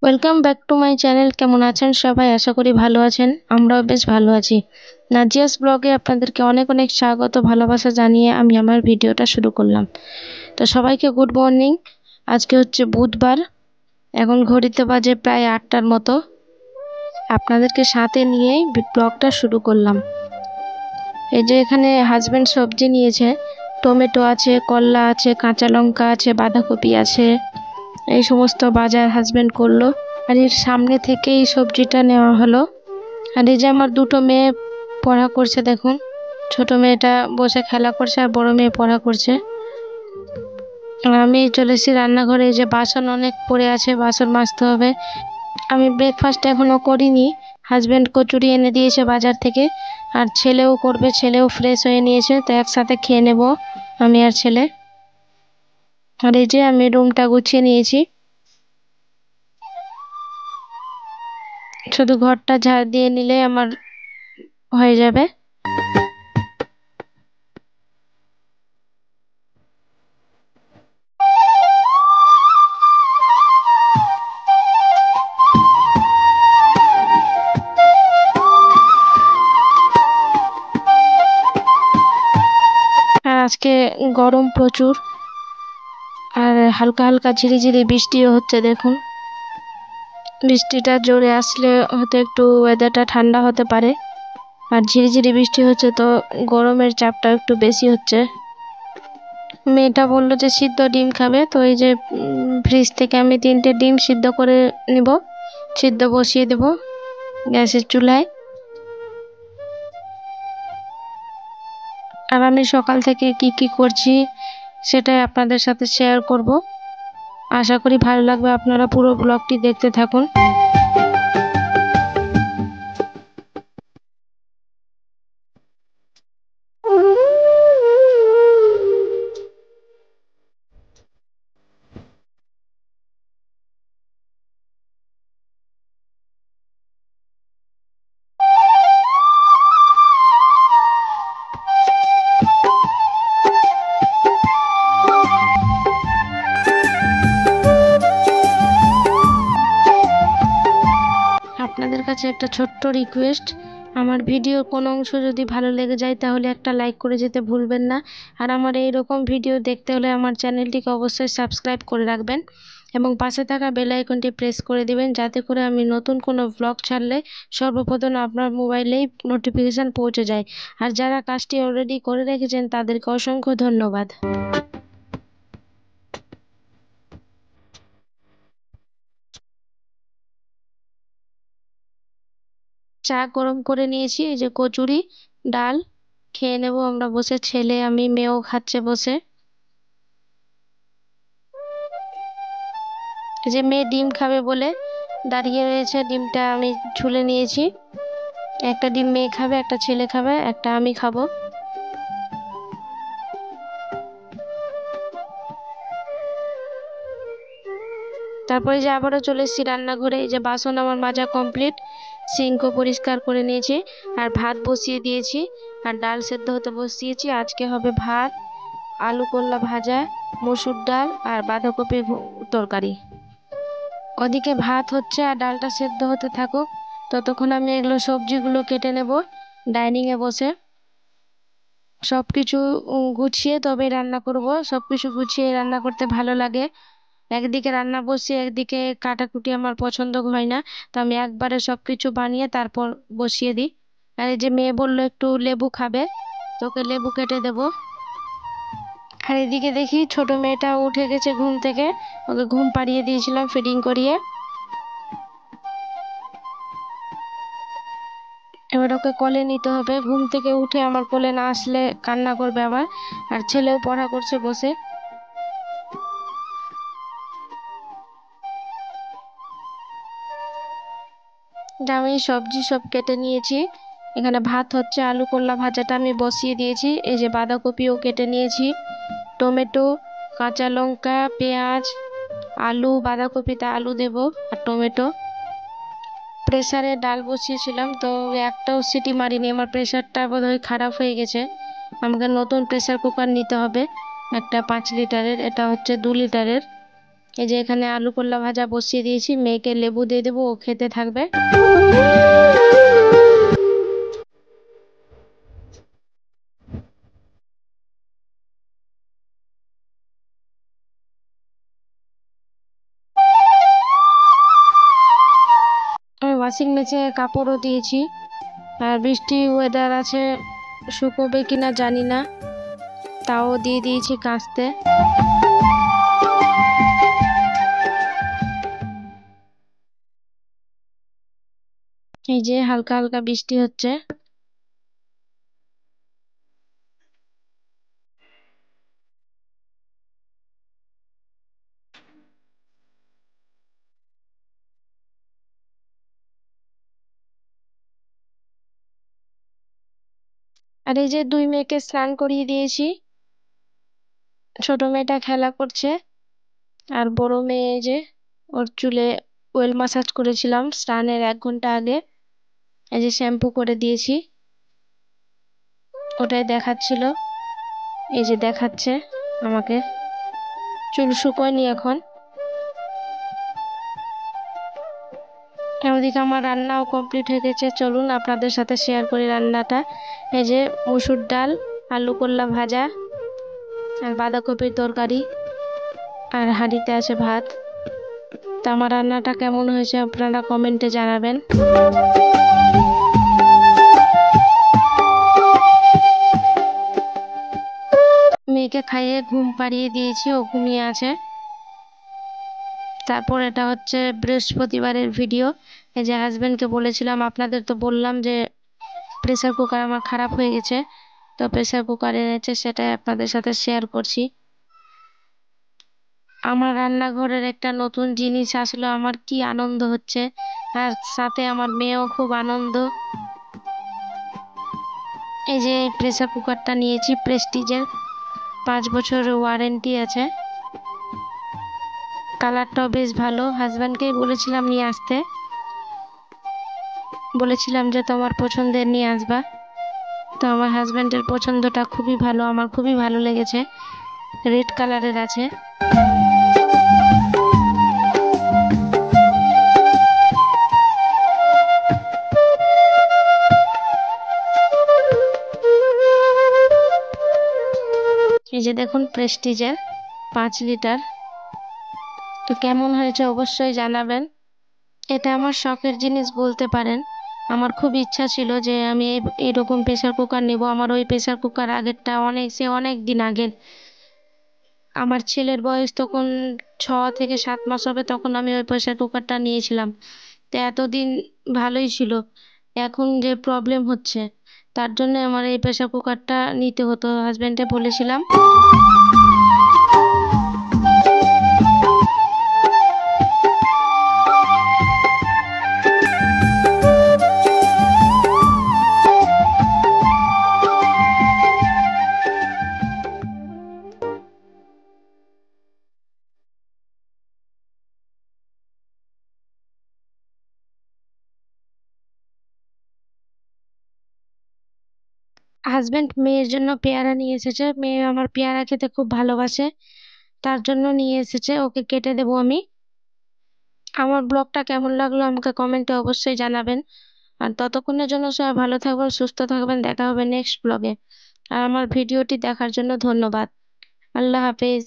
Welcome back to my channel. কেমন আছেন সবাই? আশা করি ভালো আছেন। আমরাও বেশ ভালো আছি। নাজিয়াস ব্লগে আপনাদেরকে অনেক অনেক স্বাগত ভালোবাসা জানিয়ে আমি আমার ভিডিওটা শুরু করলাম। তো সবাইকে গুড মর্নিং। আজকে হচ্ছে বুধবার, এখন ঘড়িতে বাজে প্রায় 8টার মতো। আপনাদেরকে সাথে নিয়েই ব্লগটা শুরু করলাম। এই যে এখানে হাজব্যান্ড সবজি নিয়েছে, টমেটো আছে, করলা আছে, কাঁচা লঙ্কা আছে, বাঁধাকপি আছে, এই সমস্ত বাজার হাজব্যান্ড করলো। আর এর সামনে থেকে এই সবজিটা নেওয়া হলো। আর এই যে আমার দুটো মেয়ে পড়া করছে, দেখুন। ছোট মেয়েটা বসে খেলা করছে আর বড় মেয়ে পড়া করছে। আর আমি চলে এসেছি রান্নাঘরে। এই যে বাসন অনেক পড়ে আছে, বাসন মাজতে হবে। আমি ব্রেকফাস্ট এখনো করিনি। হাজব্যান্ড কচুরি এনে দিয়েছে বাজার থেকে, আর ছেলেও করবে। ছেলেও ফ্রেশ হয়ে নিয়েছে, তো একসাথে খেয়ে নেব আমি আর ছেলে। আর এই যে আমি রুমটা গুছিয়ে নিয়েছি, শুধু ঘরটা ঝাড় দিয়ে নিলে আমার হয়ে যাবে। আর আজকে গরম প্রচুর, আর হালকা হালকা ঝিরিঝিরি বৃষ্টিও হচ্ছে, দেখুন। বৃষ্টিটা জোরে আসলে হয়তো একটু ওয়েদারটা ঠান্ডা হতে পারে, আর ঝিরিঝিরি বৃষ্টি হচ্ছে তো গরমের চাপটা একটু বেশি হচ্ছে। মেয়েটা বললো যে সিদ্ধ ডিম খাবে, তো এই যে ফ্রিজ থেকে আমি 3টে ডিম সিদ্ধ করে নিব, সিদ্ধ বসিয়ে দেব গ্যাসের চুলায়। আর আমি সকাল থেকে কি কি করছি সেটাই আপনাদের সাথে শেয়ার করব। আশা করি ভালো লাগবে, আপনারা পুরো ব্লগটি দেখতে থাকুন। আপনাদের কাছে একটা ছোট্ট রিকোয়েস্ট, আমার ভিডিওর কোনো অংশ যদি ভালো লেগে যায় তাহলে একটা লাইক করে যেতে ভুলবেন না। আর আমার এই রকম ভিডিও দেখতে হলে আমার চ্যানেলটিকে অবশ্যই সাবস্ক্রাইব করে রাখবেন এবং পাশে থাকা বেল আইকনটি প্রেস করে দিবেন, যাতে করে আমি নতুন কোনো ব্লগ ছাড়লে সর্বপ্রথম আপনার মোবাইলেই নোটিফিকেশান পৌঁছে যায়। আর যারা কাজটি অলরেডি করে রেখেছেন তাদেরকে অসংখ্য ধন্যবাদ। চা গরম করে নিয়েছি, এই যে কচুরি, ডাল খেয়ে নেব আমরা বসে, ছেলে আমি মেয়েও খাচ্ছে বসে। এই যে মেয়ে ডিম খাবে বলে দাঁড়িয়ে রয়েছে, ডিমটা আমি ছুলে নিয়েছি। একটা ডিম মেয়ে খাবে, একটা ছেলে খাবে, একটা আমি খাবো। তারপরে যে আবারও চলে এসেছি রান্নাঘরে। এই যে বাসন আমার মাজা কমপ্লিট, সিঙ্কও পরিষ্কার করে নিয়েছি, আর ভাত বসিয়ে দিয়েছি, আর ডাল সেদ্ধ হতে বসিয়েছি। আজকে হবে ভাত, আলু করলা ভাজা, মসুর ডাল আর বাঁধাকপি তরকারি। ওদিকে ভাত হচ্ছে আর ডালটা সেদ্ধ হতে থাকুক, ততক্ষণ আমি এগুলো সবজিগুলো কেটে নেব ডাইনিংয়ে বসে। সব কিছু গুছিয়ে তবে রান্না করব। সব কিছু গুছিয়ে রান্না করতে ভালো লাগে। একদিকে রান্না বসিয়ে একদিকে কাটাকুটি আমার পছন্দ হয় না, তো আমি একবারে সব কিছু বানিয়ে তারপর বসিয়ে দিই। আর এই যে মেয়ে বললো একটু লেবু খাবে, তোকে লেবু কেটে দেবো। আর এদিকে দেখি ছোট মেয়েটা উঠে গেছে ঘুম থেকে, ওকে ঘুম পাড়িয়ে দিয়েছিলাম ফিডিং করিয়ে। এবার ওকে কোলে নিতে হবে, ঘুম থেকে উঠে আমার কোলে না আসলে কান্না করবে আবার। আর ছেলেও পড়া করছে বসে। আমি সবজি সব কেটে নিয়েছি। এখানে ভাত হচ্ছে, আলু করলা ভাজাটা আমি বসিয়ে দিয়েছি। এই যে বাঁধাকপিও কেটে নিয়েছি, টমেটো, কাঁচা লঙ্কা, পেঁয়াজ, আলু, বাঁধাকপিতে আলু দেব আর টমেটো। প্রেসারে ডাল বসিয়েছিলাম, তো একটাও সিটি মারিনি, আমার প্রেসারটা বোধহয় খারাপ হয়ে গেছে। আমাকে নতুন প্রেসার কুকার নিতে হবে, একটা 5 লিটারের, এটা হচ্ছে 2 লিটারের। এই যে এখানে আলু করলা ভাজা বসিয়ে দিয়েছি, মেয়েকে লেবু দিয়ে দেবো, ও খেতে থাকবে। আমি ওয়াশিং মেশিনে কাপড়ও দিয়েছি, আর বৃষ্টি ওয়েদার আছে, শুকোবে কিনা জানি না, তাও দিয়ে দিয়েছি কাচতে। এই যে হালকা হালকা বৃষ্টি হচ্ছে। আর এই যে দুই মেয়েকে স্নান করিয়ে দিয়েছি, ছোট মেয়েটা খেলা করছে, আর বড় মেয়ে এই যে ওর চুলে ওয়েল মাসাজ করেছিলাম স্নানের 1 ঘন্টা আগে, এই যে শ্যাম্পু করে দিয়েছি, ওটাই দেখাচ্ছিল, এই যে দেখাচ্ছে আমাকে। চুল শুকোয়নি এখন। ওদিকে আমার রান্নাও কমপ্লিট হয়ে গেছে, চলুন আপনাদের সাথে শেয়ার করি রান্নাটা। এই যে মসুর ডাল, আলু করলা ভাজা, আর বাঁধাকপির তরকারি, আর হাঁড়িতে আছে ভাত। তো আমার রান্নাটা কেমন হয়েছে আপনারা কমেন্টে জানাবেন। মেয়েকে খাইয়ে ঘুম পাড়িয়ে দিয়েছি, ও ঘুমিয়ে আছে। তারপর এটা হচ্ছে বৃহস্পতিবারের ভিডিও। এই যে হাজবেন্ডকে বলেছিলাম, আপনাদের তো বললাম যে প্রেসার কুকার আমার খারাপ হয়ে গেছে, তো প্রেসার কুকার এনেছে, সেটাই আপনাদের সাথে শেয়ার করছি। আমার রান্নাঘরের একটা নতুন জিনিস আসলে আমার কি আনন্দ হচ্ছে, আর সাথে আমার মেয়েও খুব আনন্দ। এই যে প্রেসার কুকারটা নিয়েছি প্রেস্টিজের, 5 বছরের ওয়ারেন্টি আছে। কালারটাও বেশ ভালো, হাজব্যান্ডকেই বলেছিলাম নিয়ে আসতে, বলেছিলাম যে তোমার পছন্দের নিয়ে আসবা। তো আমার হাজব্যান্ডের পছন্দটা খুবই ভালো, আমার খুবই ভালো লেগেছে, রেড কালারের আছে। এই যে দেখুন প্রেস্টিজের 5 লিটার। তো কেমন হয়েছে অবশ্যই জানাবেন। এটা আমার শখের জিনিস বলতে পারেন। আমার খুব ইচ্ছা ছিল যে আমি এরকম প্রেসার কুকার নেব। আমার ওই প্রেসার কুকার আগেরটা অনেক দিন আগের, আমার ছেলের বয়স তখন 6 থেকে 7 মাস হবে, তখন আমি ওই প্রেসার কুকারটা নিয়েছিলাম। তো এতদিন ভালোই ছিল, এখন যে প্রবলেম হচ্ছে তার জন্য আমার এই প্রেসার কুকারটা নিতে হতো, হাজব্যান্ডে বলেছিলাম। হাজবেন্ড মেয়ের জন্য পেয়ারা নিয়ে এসেছে, মেয়ে আমার পেয়ারা খেতে খুব ভালোবাসে, তার জন্য নিয়ে এসেছে, ওকে কেটে দেবো আমি। আমার ব্লগটা কেমন লাগলো আমাকে কমেন্টে অবশ্যই জানাবেন। আর ততক্ষণের জন্য সবাই ভালো থাকবেন, সুস্থ থাকবেন, দেখা হবে নেক্সট ব্লগে। আর আমার ভিডিওটি দেখার জন্য ধন্যবাদ। আল্লাহ হাফেজ।